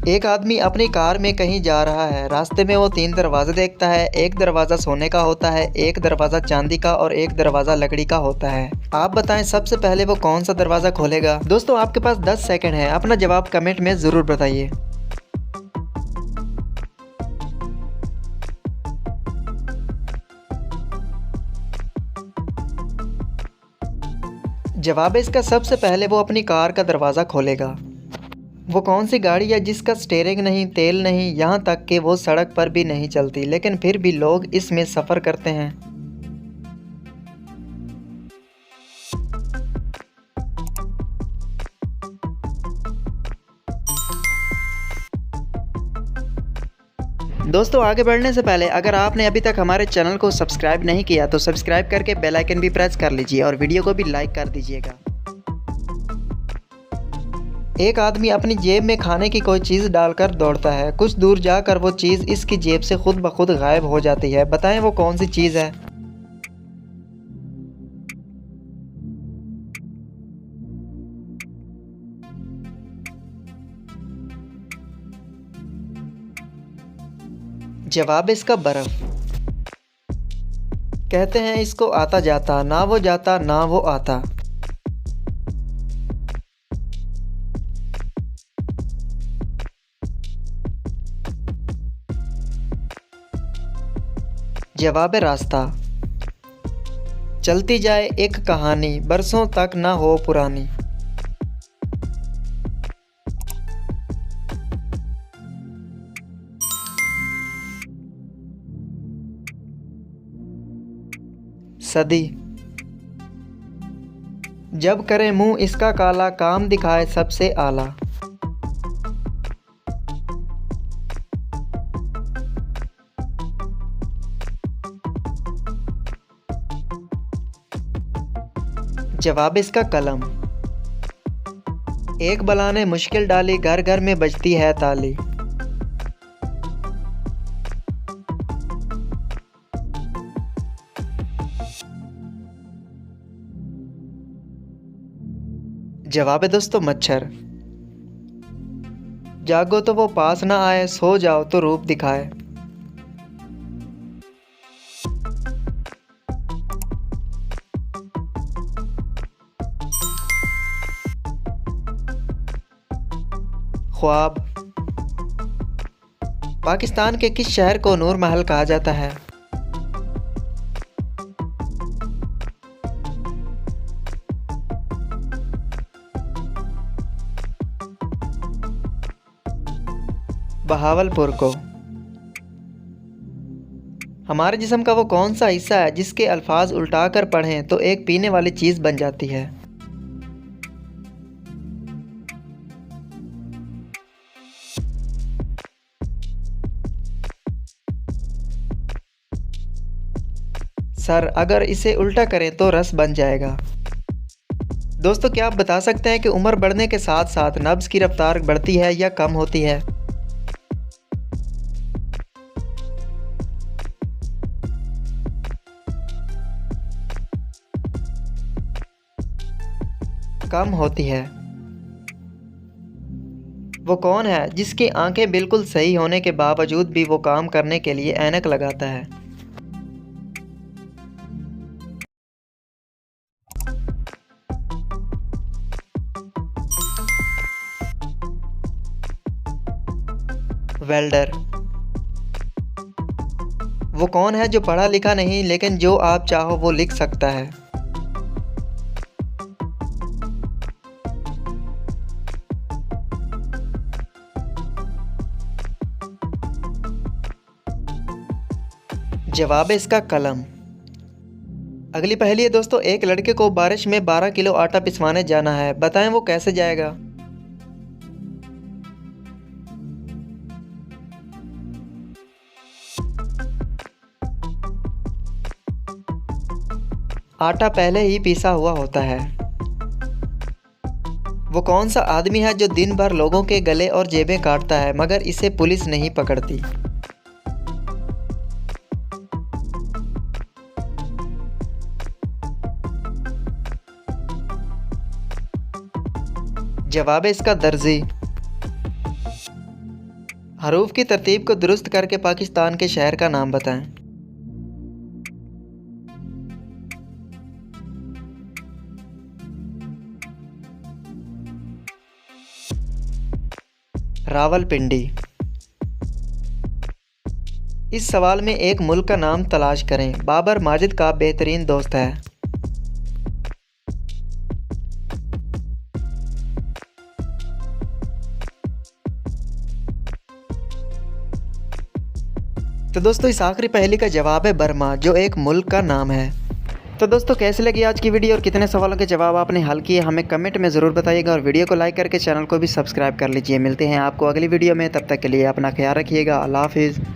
एक आदमी अपनी कार में कहीं जा रहा है। रास्ते में वो 3 दरवाजे देखता है। एक दरवाज़ा सोने का होता है, एक दरवाज़ा चांदी का और एक दरवाज़ा लकड़ी का होता है। आप बताएं सबसे पहले वो कौन सा दरवाज़ा खोलेगा? दोस्तों आपके पास 10 सेकंड है, अपना जवाब कमेंट में ज़रूर बताइए। जवाब है इसका सबसे पहले वो अपनी कार का दरवाज़ा खोलेगा। वो कौन सी गाड़ी है जिसका स्टीयरिंग नहीं, तेल नहीं, यहाँ तक कि वो सड़क पर भी नहीं चलती, लेकिन फिर भी लोग इसमें सफ़र करते हैं? दोस्तों आगे बढ़ने से पहले अगर आपने अभी तक हमारे चैनल को सब्सक्राइब नहीं किया तो सब्सक्राइब करके बेल आइकन भी प्रेस कर लीजिए और वीडियो को भी लाइक कर दीजिएगा। एक आदमी अपनी जेब में खाने की कोई चीज़ डालकर दौड़ता है। कुछ दूर जाकर वो चीज़ इसकी जेब से खुद ब खुद गायब हो जाती है। बताएं वो कौन सी चीज़ है? जवाब है इसका बर्फ़। कहते हैं इसको आता जाता, ना वो जाता ना वो आता। जवाब है रास्ता। चलती जाए एक कहानी, बरसों तक ना हो पुरानी। सदी। जब करे मुंह इसका काला, काम दिखाए सबसे आला। जवाब इसका कलम। एक बला ने मुश्किल डाली, घर घर में बजती है ताली। जवाब है दोस्तों मच्छर। जागो तो वो पास ना आए, सो जाओ तो रूप दिखाए। ख्वाब। पाकिस्तान के किस शहर को नूर महल कहा जाता है? बहावलपुर को। हमारे जिस्म का वो कौन सा हिस्सा है जिसके अल्फाज उल्टा कर पढ़ें तो एक पीने वाली चीज़ बन जाती है? सर, अगर इसे उल्टा करें तो रस बन जाएगा। दोस्तों क्या आप बता सकते हैं कि उम्र बढ़ने के साथ साथ नब्ज़ की रफ्तार बढ़ती है या कम होती है? कम होती है। वो कौन है जिसकी आंखें बिल्कुल सही होने के बावजूद भी वो काम करने के लिए ऐनक लगाता है? वेल्डर। वो कौन है जो पढ़ा लिखा नहीं लेकिन जो आप चाहो वो लिख सकता है? जवाब है इसका कलम। अगली पहेली है दोस्तों, एक लड़के को बारिश में 12 किलो आटा पिसवाने जाना है। बताएं वो कैसे जाएगा? आटा पहले ही पीसा हुआ होता है। वो कौन सा आदमी है जो दिन भर लोगों के गले और जेबें काटता है मगर इसे पुलिस नहीं पकड़ती? जवाब है इसका दर्जी। हरूफ की तरतीब को दुरुस्त करके पाकिस्तान के शहर का नाम बताएं। रावलपिंडी। इस सवाल में एक मुल्क का नाम तलाश करें। बाबर माजिद का बेहतरीन दोस्त है। तो दोस्तों इस आखिरी पहेली का जवाब है बर्मा, जो एक मुल्क का नाम है। तो दोस्तों कैसी लगी आज की वीडियो और कितने सवालों के जवाब आपने हल किए हमें कमेंट में ज़रूर बताइएगा और वीडियो को लाइक करके चैनल को भी सब्सक्राइब कर लीजिए। मिलते हैं आपको अगली वीडियो में, तब तक के लिए अपना ख्याल रखिएगा। अल्लाह हाफिज़।